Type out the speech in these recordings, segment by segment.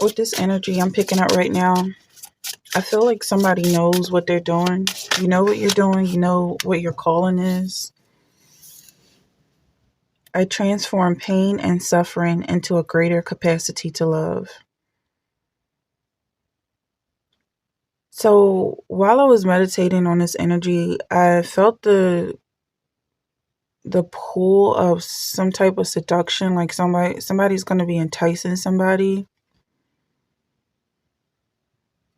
With this energy I'm picking up right now, I feel like somebody knows what they're doing. You know what you're doing. You know what your calling is. I transform pain and suffering into a greater capacity to love. So while I was meditating on this energy, I felt the pull of some type of seduction, like somebody's going to be enticing somebody.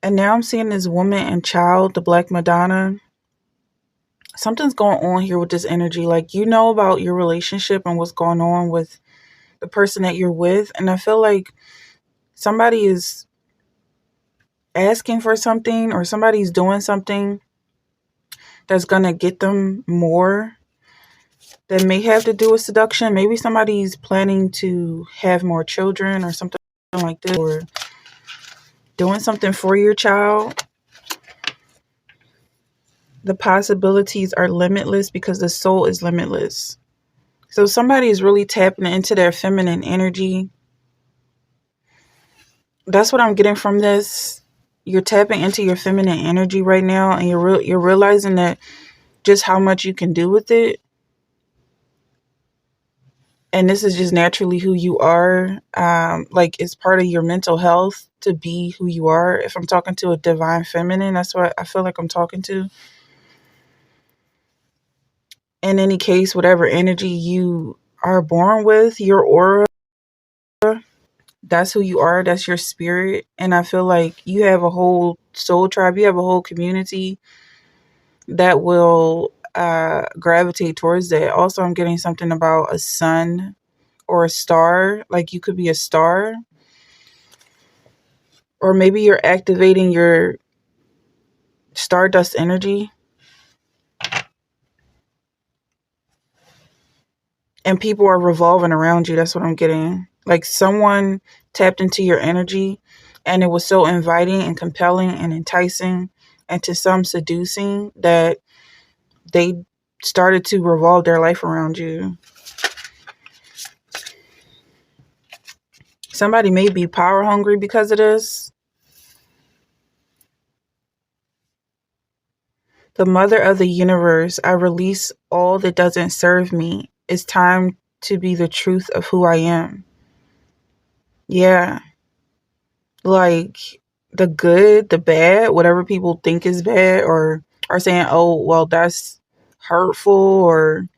And now I'm seeing this woman and child, the Black Madonna. Something's going on here with this energy. Like, you know about your relationship and what's going on with the person that you're with. And I feel like somebody is asking for something, or somebody's doing something that's going to get them more, that may have to do with seduction. Maybe somebody's planning to have more children or something like this, or doing something for your child. The possibilities are limitless because the soul is limitless. So somebody is really tapping into their feminine energy. That's what I'm getting from this. You're tapping into your feminine energy right now, and you're realizing that just how much you can do with it. And this is just naturally who you are. Like, it's part of your mental health to be who you are. If I'm talking to a divine feminine, that's what I feel like I'm talking to. In any case, whatever energy you are born with, your aura, that's who you are. That's your spirit. And I feel like you have a whole soul tribe. You have a whole community that will gravitate towards that. Also, I'm getting something about a sun or a star. Like, you could be a star, or maybe you're activating your stardust energy, and people are revolving around you. That's what I'm getting. Like, someone tapped into your energy, and it was so inviting and compelling and enticing, and to some seducing, that they started to revolve their life around you. Somebody may be power hungry because of this. The mother of the universe, I release all that doesn't serve me. It's time to be the truth of who I am. Yeah. Like, the good, the bad, whatever people think is bad, or are saying, oh, well, that's hurtful, or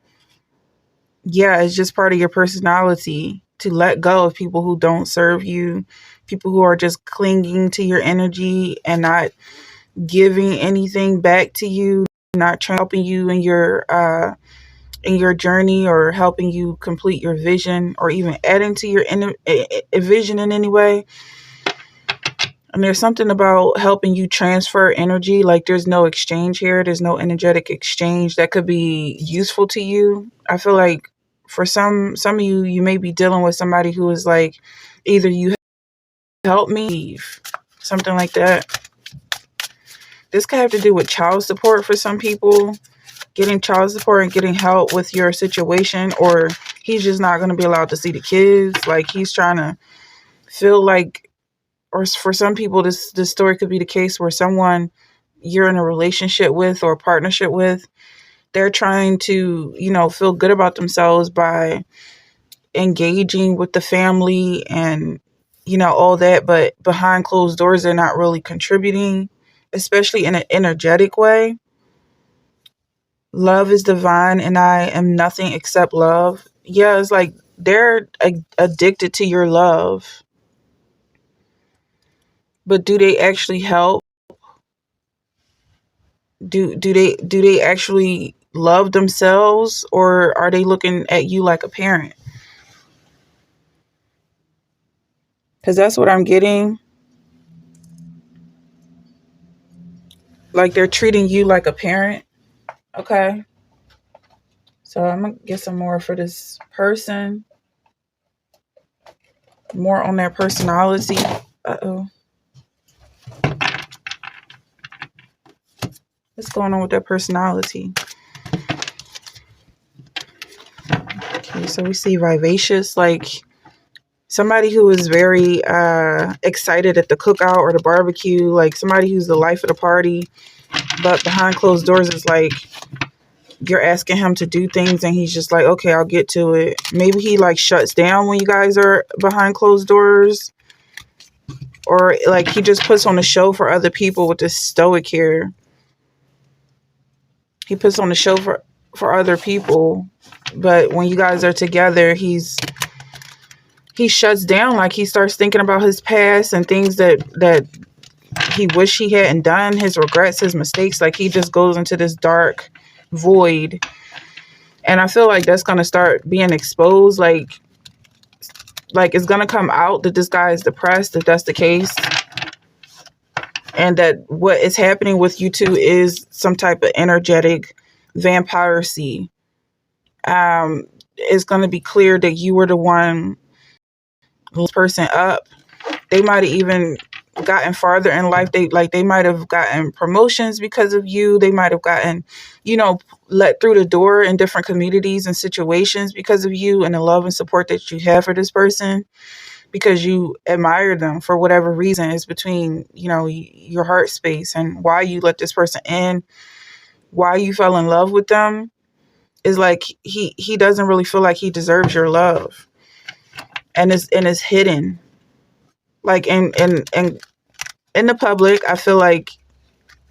yeah, it's just part of your personality to let go of people who don't serve you, people who are just clinging to your energy and not giving anything back to you, not helping you in your journey, or helping you complete your vision, or even adding to your vision in any way. And there's something about helping you transfer energy. Like, there's no exchange here. There's no energetic exchange that could be useful to you. I feel like for some of you, you may be dealing with somebody who is like, either you help me, something like that. This could have to do with child support for some people, getting child support and getting help with your situation, or he's just not going to be allowed to see the kids. Like, he's trying to feel like, or for some people, this story could be the case where someone you're in a relationship with or a partnership with, they're trying to, feel good about themselves by engaging with the family and, all that. But behind closed doors, they're not really contributing, especially in an energetic way. Love is divine and I am nothing except love. Yeah, it's like they're addicted to your love. But do they actually help? Do they actually love themselves, or are they looking at you like a parent? Because that's what I'm getting. Like, they're treating you like a parent. Okay. So I'm going to get some more for this person. More on their personality. Uh-oh. What's going on with their personality? Okay, so we see vivacious. Like, somebody who is very excited at the cookout or the barbecue, like somebody who's the life of the party, but behind closed doors is like you're asking him to do things and he's just like, okay, I'll get to it. Maybe he like shuts down when you guys are behind closed doors, or like he just puts on a show for other people with this stoic here. He puts on a show for other people, but when you guys are together, he shuts down. Like he starts thinking about his past and things that he wish he hadn't done, his regrets, his mistakes. Like he just goes into this dark void. And I feel like that's going to start being exposed. Like it's going to come out that this guy is depressed, if that's the case. And that what is happening with you two is some type of energetic vampiracy. It's going to be clear that you were the one who's person up. They might have even gotten farther in life. They might have gotten promotions because of you. They might have gotten, let through the door in different communities and situations because of you and the love and support that you have for this person, because you admire them for whatever reason. It's between, your heart space, and why you let this person in, why you fell in love with them is like he doesn't really feel like he deserves your love. And it's hidden. Like in the public, I feel like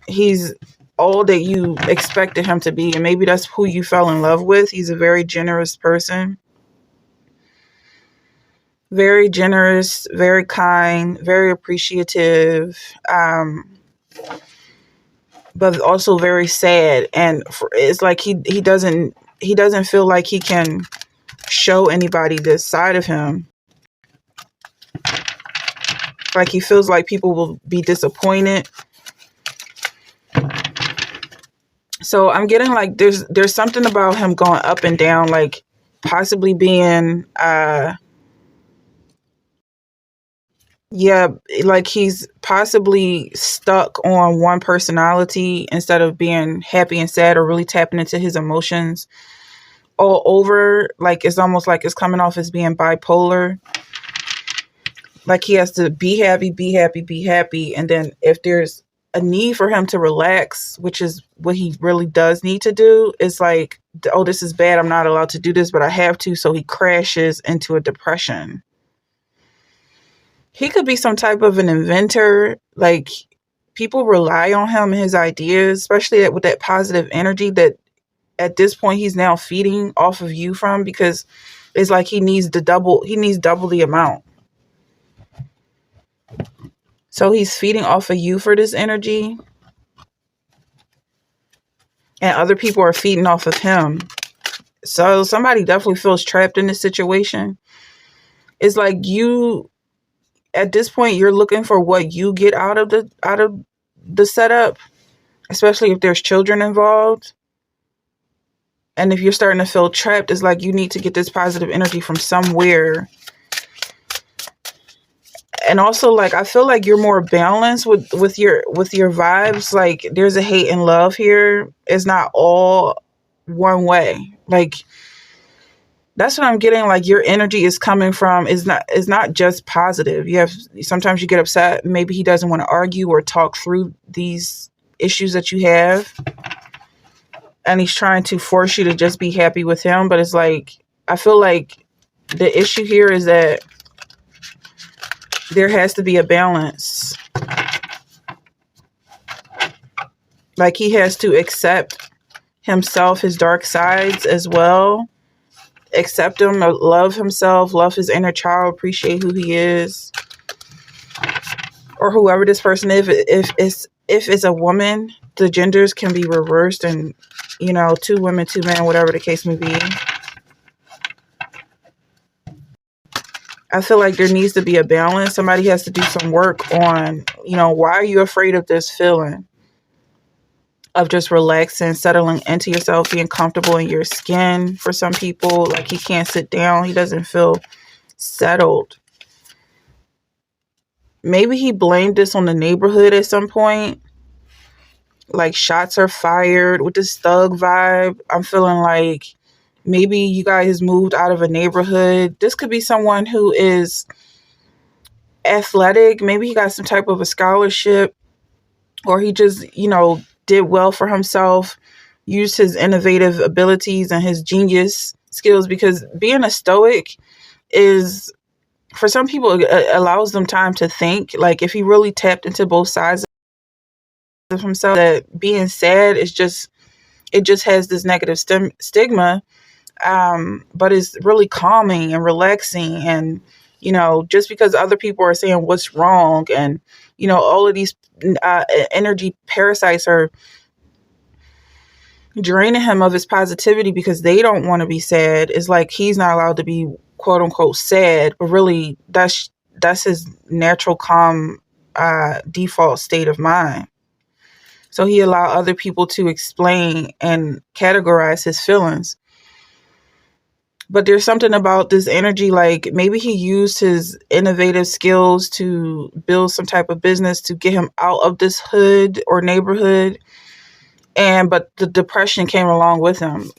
he's all that you expected him to be, and maybe that's who you fell in love with. He's a very generous person. Very generous, very kind, very appreciative, but also very sad. And it's like he doesn't feel like he can show anybody this side of him. Like he feels like people will be disappointed. So I'm getting like there's something about him going up and down, like possibly being like he's possibly stuck on one personality instead of being happy and sad, or really tapping into his emotions all over. Like it's almost like it's coming off as being bipolar. Like he has to be happy, be happy, be happy. And then if there's a need for him to relax, which is what he really does need to do, is like, oh, this is bad, I'm not allowed to do this, but I have to. So he crashes into a depression. He could be some type of an inventor. Like people rely on him and his ideas, especially with that positive energy that at this point he's now feeding off of you from, because it's like he needs double the amount. So he's feeding off of you for this energy, and other people are feeding off of him. So somebody definitely feels trapped in this situation. It's like you, at this point, you're looking for what you get out of the setup, especially if there's children involved. And if you're starting to feel trapped, it's like you need to get this positive energy from somewhere. And also, like, I feel like you're more balanced with your vibes. Like there's a hate and love here. It's not all one way. Like that's what I'm getting. Like your energy is coming from is not just positive. Sometimes you get upset. Maybe he doesn't want to argue or talk through these issues that you have, and he's trying to force you to just be happy with him. But it's like, I feel like the issue here is that there has to be a balance. Like he has to accept himself, his dark sides as well. Accept him, love himself, love his inner child, appreciate who he is. Or whoever this person is. If it's a woman, the genders can be reversed, and 2 women, 2 men, whatever the case may be. I feel like there needs to be a balance. Somebody has to do some work on, why are you afraid of this feeling of just relaxing, settling into yourself, being comfortable in your skin. For some people, like he can't sit down. He doesn't feel settled. Maybe he blamed this on the neighborhood at some point. Like shots are fired with this thug vibe. I'm feeling like Maybe you guys moved out of a neighborhood. This could be someone who is athletic. Maybe he got some type of a scholarship, or he just, did well for himself, used his innovative abilities and his genius skills. Because being a stoic is, for some people, it allows them time to think. Like, if he really tapped into both sides of himself, that being sad is just, it just has this negative stigma, but it's really calming and relaxing. And just because other people are saying what's wrong, and all of these energy parasites are draining him of his positivity because they don't want to be sad. It's like he's not allowed to be quote unquote sad, but really that's his natural calm default state of mind. So he allowed other people to explain and categorize his feelings. But there's something about this energy, like maybe he used his innovative skills to build some type of business to get him out of this hood or neighborhood. But the depression came along with him.